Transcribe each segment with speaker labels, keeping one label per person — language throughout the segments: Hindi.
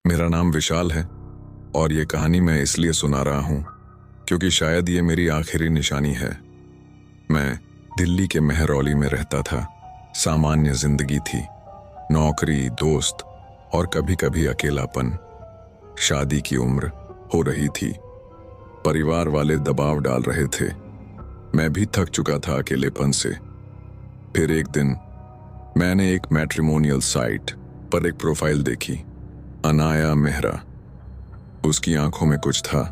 Speaker 1: मेरा नाम विशाल है और ये कहानी मैं इसलिए सुना रहा हूँ क्योंकि शायद ये मेरी आखिरी निशानी है। मैं दिल्ली के मेहरौली में रहता था। सामान्य जिंदगी थी, नौकरी, दोस्त और कभी कभी अकेलापन। शादी की उम्र हो रही थी, परिवार वाले दबाव डाल रहे थे। मैं भी थक चुका था अकेलेपन से। फिर एक दिन मैंने एक मैट्रिमोनियल साइट पर एक प्रोफाइल देखी, अनाया मेहरा। उसकी आंखों में कुछ था,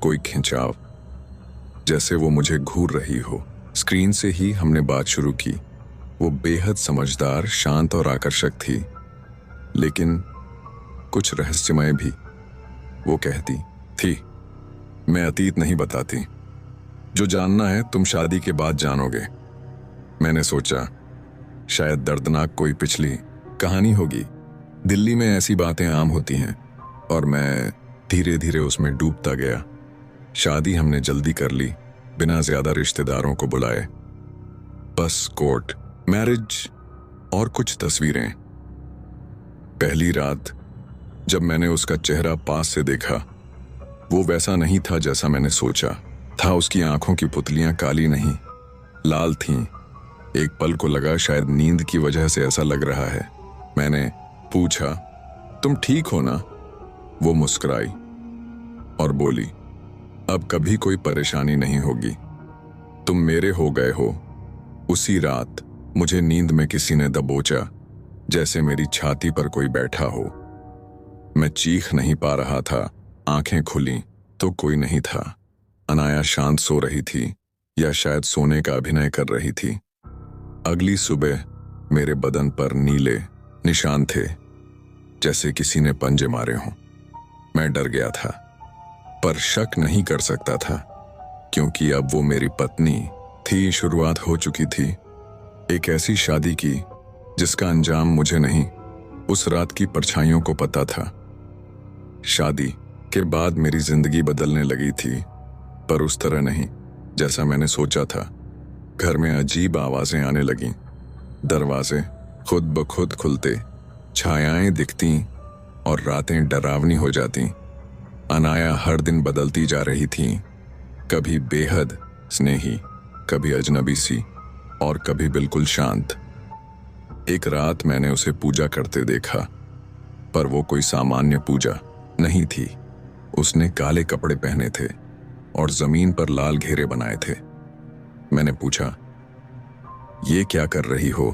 Speaker 1: कोई खिंचाव, जैसे वो मुझे घूर रही हो। स्क्रीन से ही हमने बात शुरू की। वो बेहद समझदार, शांत और आकर्षक थी, लेकिन कुछ रहस्यमय भी। वो कहती थी, मैं अतीत नहीं बताती, जो जानना है तुम शादी के बाद जानोगे। मैंने सोचा शायद दर्दनाक कोई पिछली कहानी होगी। दिल्ली में ऐसी बातें आम होती हैं और मैं धीरे धीरे उसमें डूबता गया। शादी हमने जल्दी कर ली, बिना ज्यादा रिश्तेदारों को बुलाए। बस कोर्ट मैरिज और कुछ तस्वीरें। पहली रात जब मैंने उसका चेहरा पास से देखा, वो वैसा नहीं था जैसा मैंने सोचा था। उसकी आंखों की पुतलियां काली नहीं, लाल थीं। एक पल को लगा शायद नींद की वजह से ऐसा लग रहा है। मैंने पूछा, तुम ठीक हो ना? वो मुस्कुराई और बोली, अब कभी कोई परेशानी नहीं होगी, तुम मेरे हो गए हो। उसी रात मुझे नींद में किसी ने दबोचा, जैसे मेरी छाती पर कोई बैठा हो। मैं चीख नहीं पा रहा था। आंखें खुली तो कोई नहीं था। अनाया शांत सो रही थी, या शायद सोने का अभिनय कर रही थी। अगली सुबह मेरे बदन पर नीले निशान थे, जैसे किसी ने पंजे मारे हों। मैं डर गया था, पर शक नहीं कर सकता था, क्योंकि अब वो मेरी पत्नी थी। शुरुआत हो चुकी थी एक ऐसी शादी की जिसका अंजाम मुझे नहीं, उस रात की परछाइयों को पता था। शादी के बाद मेरी जिंदगी बदलने लगी थी, पर उस तरह नहीं जैसा मैंने सोचा था। घर में अजीब आवाजें आने लगीं, दरवाजे खुद ब खुद खुलते, छायाएं दिखती और रातें डरावनी हो जाती। अनाया हर दिन बदलती जा रही थी, कभी बेहद स्नेही, कभी अजनबी सी और कभी बिल्कुल शांत। एक रात मैंने उसे पूजा करते देखा, पर वो कोई सामान्य पूजा नहीं थी। उसने काले कपड़े पहने थे और जमीन पर लाल घेरे बनाए थे। मैंने पूछा, ये क्या कर रही हो?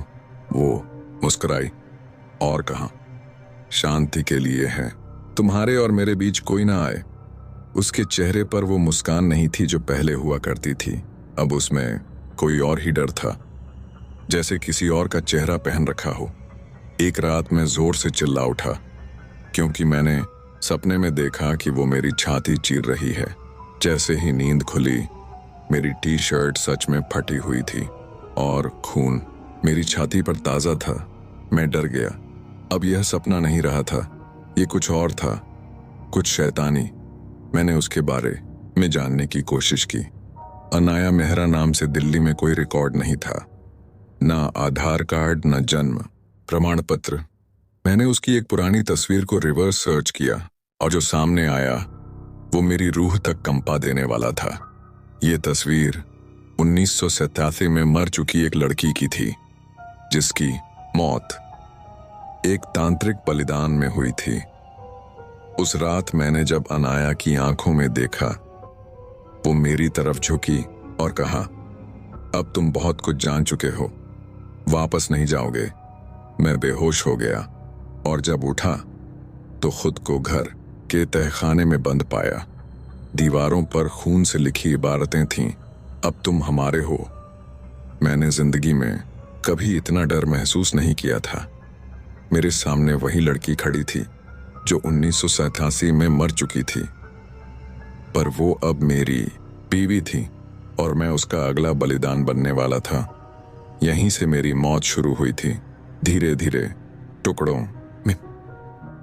Speaker 1: वो मुस्कुराई और कहा, शांति के लिए है, तुम्हारे और मेरे बीच कोई ना आए। उसके चेहरे पर वो मुस्कान नहीं थी जो पहले हुआ करती थी। अब उसमें कोई और ही डर था, जैसे किसी और का चेहरा पहन रखा हो। एक रात मैं जोर से चिल्ला उठा, क्योंकि मैंने सपने में देखा कि वो मेरी छाती चीर रही है। जैसे ही नींद खुली, मेरी टी शर्ट सच में फटी हुई थी और खून मेरी छाती पर ताज़ा था। मैं डर गया। अब यह सपना नहीं रहा था, ये कुछ और था, कुछ शैतानी। मैंने उसके बारे में जानने की कोशिश की। अनाया मेहरा नाम से दिल्ली में कोई रिकॉर्ड नहीं था, ना आधार कार्ड, ना जन्म प्रमाण पत्र। मैंने उसकी एक पुरानी तस्वीर को रिवर्स सर्च किया और जो सामने आया वो मेरी रूह तक कंपा देने वाला था। ये तस्वीर 1987 में मर चुकी एक लड़की की थी, जिसकी मौत एक तांत्रिक बलिदान में हुई थी। उस रात मैंने जब अनाया की आंखों में देखा, वो मेरी तरफ झुकी और कहा, अब तुम बहुत कुछ जान चुके हो, वापस नहीं जाओगे। मैं बेहोश हो गया और जब उठा तो खुद को घर के तहखाने में बंद पाया। दीवारों पर खून से लिखी इबारतें थीं, अब तुम हमारे हो। मैंने जिंदगी में कभी इतना डर महसूस नहीं किया था। मेरे सामने वही लड़की खड़ी थी जो 1987 में मर चुकी थी, पर वो अब मेरी बीवी थी और मैं उसका अगला बलिदान बनने वाला था। यहीं से मेरी मौत शुरू हुई थी, धीरे धीरे टुकड़ों में।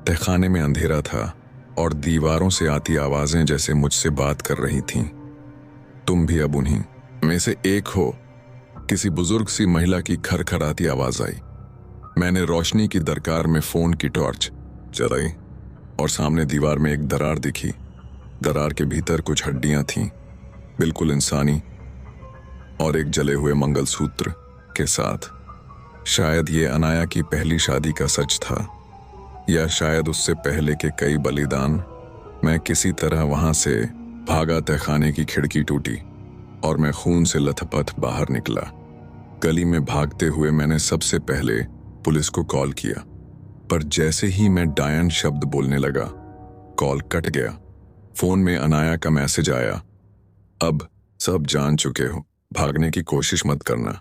Speaker 1: तहखाने में अंधेरा था और दीवारों से आती आवाजें जैसे मुझसे बात कर रही थीं। तुम भी अब उन्हीं में से एक हो, किसी बुजुर्ग सी महिला की खरखराती आवाज आई। मैंने रोशनी की दरकार में फोन की टॉर्च जलाई और सामने दीवार में एक दरार दिखी। दरार के भीतर कुछ हड्डियां थीं, बिल्कुल इंसानी, और एक जले हुए मंगलसूत्र के साथ। शायद ये अनाया की पहली शादी का सच था, या शायद उससे पहले के कई बलिदान। मैं किसी तरह वहां से भागा। तहखाने की खिड़की टूटी और मैं खून से लथपथ बाहर निकला। गली में भागते हुए मैंने सबसे पहले पुलिस को कॉल किया, पर जैसे ही मैं डायन शब्द बोलने लगा, कॉल कट गया। फोन में अनाया का मैसेज आया, अब सब जान चुके हो, भागने की कोशिश मत करना।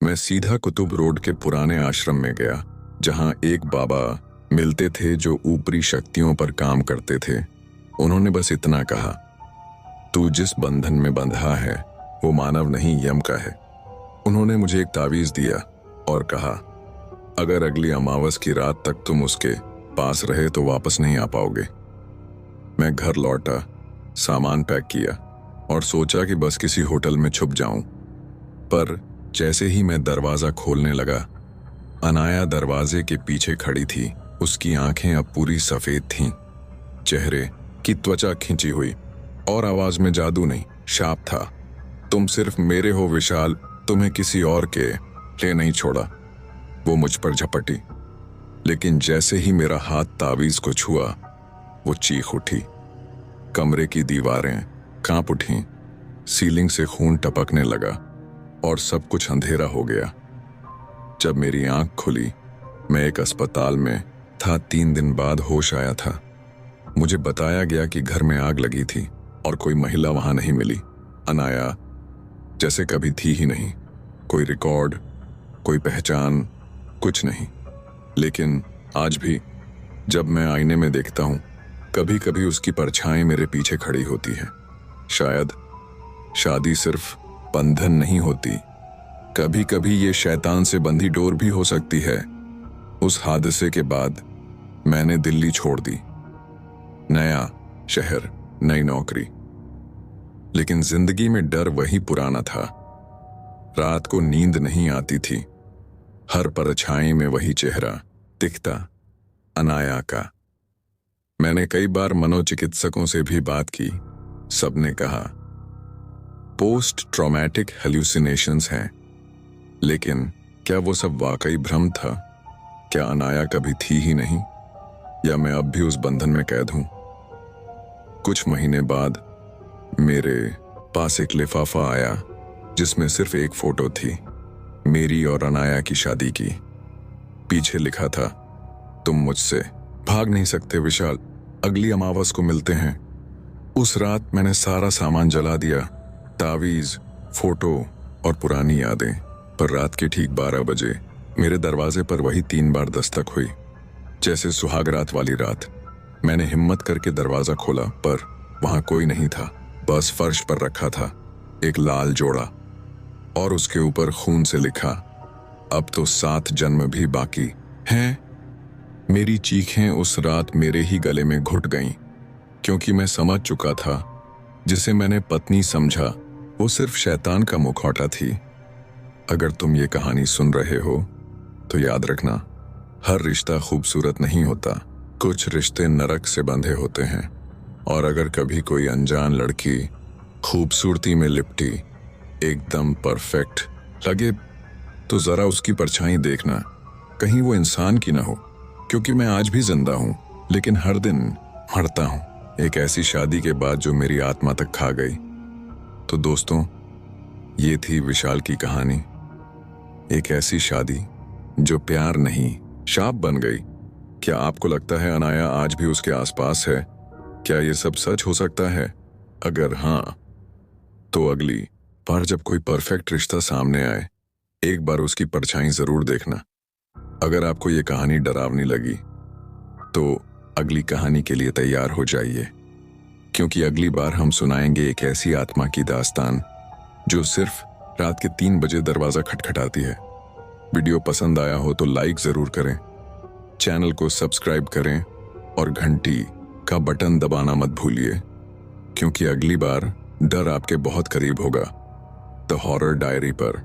Speaker 1: मैं सीधा कुतुब रोड के पुराने आश्रम में गया, जहां एक बाबा मिलते थे जो ऊपरी शक्तियों पर काम करते थे। उन्होंने बस इतना कहा, तू जिस बंधन में बंधा है वो मानव नहीं, यम का है। उन्होंने मुझे एक तावीज दिया और कहा, अगर अगली अमावस की रात तक तुम उसके पास रहे तो वापस नहीं आ पाओगे। मैं घर लौटा, सामान पैक किया और सोचा कि बस किसी होटल में छुप जाऊं। पर जैसे ही मैं दरवाजा खोलने लगा, अनाया दरवाजे के पीछे खड़ी थी। उसकी आंखें अब पूरी सफेद थीं, चेहरे की त्वचा खिंची हुई, और आवाज में जादू नहीं, शाप था। तुम सिर्फ मेरे हो विशाल, तुम्हें किसी और के लिए नहीं छोड़ा। वो मुझ पर झपटी, लेकिन जैसे ही मेरा हाथ तावीज को छुआ, वो चीख उठी। कमरे की दीवारें कांप उठीं, सीलिंग से खून टपकने लगा और सब कुछ अंधेरा हो गया। जब मेरी आंख खुली, मैं एक अस्पताल में था। 3 दिन बाद होश आया था। मुझे बताया गया कि घर में आग लगी थी और कोई महिला वहां नहीं मिली। अनाया जैसे कभी थी ही नहीं। कोई रिकॉर्ड, कोई पहचान, कुछ नहीं। लेकिन आज भी जब मैं आईने में देखता हूं, कभी कभी उसकी परछाई मेरे पीछे खड़ी होती है। शायद शादी सिर्फ बंधन नहीं होती, कभी कभी ये शैतान से बंधी डोर भी हो सकती है। उस हादसे के बाद मैंने दिल्ली छोड़ दी। नया शहर, नई नौकरी, लेकिन जिंदगी में डर वही पुराना था। रात को नींद नहीं आती थी। हर परछाई में वही चेहरा दिखता, अनाया का। मैंने कई बार मनोचिकित्सकों से भी बात की। सबने कहा पोस्ट ट्रॉमेटिक हेल्यूसिनेशंस हैं, लेकिन क्या वो सब वाकई भ्रम था? क्या अनाया कभी थी ही नहीं, या मैं अब भी उस बंधन में कैद हूं? कुछ महीने बाद मेरे पास एक लिफाफा आया, जिसमें सिर्फ एक फोटो थी, मेरी और अनाया की शादी की। पीछे लिखा था, तुम मुझसे भाग नहीं सकते विशाल, अगली अमावस को मिलते हैं। उस रात मैंने सारा सामान जला दिया, तावीज, फोटो और पुरानी यादें। पर रात के ठीक 12 बजे मेरे दरवाजे पर वही 3 बार दस्तक हुई, जैसे सुहाग रात वाली रात। मैंने हिम्मत करके दरवाजा खोला, पर वहां कोई नहीं था। बस फर्श पर रखा था एक लाल जोड़ा, और उसके ऊपर खून से लिखा, अब तो 7 जन्म भी बाकी हैं। मेरी चीखें उस रात मेरे ही गले में घुट गईं, क्योंकि मैं समझ चुका था, जिसे मैंने पत्नी समझा वो सिर्फ शैतान का मुखौटा थी। अगर तुम ये कहानी सुन रहे हो तो याद रखना, हर रिश्ता खूबसूरत नहीं होता। कुछ रिश्ते नरक से बंधे होते हैं, और अगर कभी कोई अनजान लड़की खूबसूरती में लिपटी, एकदम परफेक्ट लगे, तो जरा उसकी परछाई देखना, कहीं वो इंसान की ना हो। क्योंकि मैं आज भी जिंदा हूं, लेकिन हर दिन मरता हूं, एक ऐसी शादी के बाद जो मेरी आत्मा तक खा गई। तो दोस्तों, ये थी विशाल की कहानी। एक ऐसी शादी जो प्यार नहीं, शाप बन गई। क्या आपको लगता है अनाया आज भी उसके आसपास है? क्या ये सब सच हो सकता है? अगर हाँ, तो अगली बार जब कोई परफेक्ट रिश्ता सामने आए, एक बार उसकी परछाई जरूर देखना। अगर आपको ये कहानी डरावनी लगी, तो अगली कहानी के लिए तैयार हो जाइए, क्योंकि अगली बार हम सुनाएंगे एक ऐसी आत्मा की दास्तान जो सिर्फ रात के 3 बजे दरवाजा खटखटाती है। वीडियो पसंद आया हो तो लाइक जरूर करें, चैनल को सब्सक्राइब करें और घंटी का बटन दबाना मत भूलिए, क्योंकि अगली बार डर आपके बहुत करीब होगा। द हॉरर डायरी पर।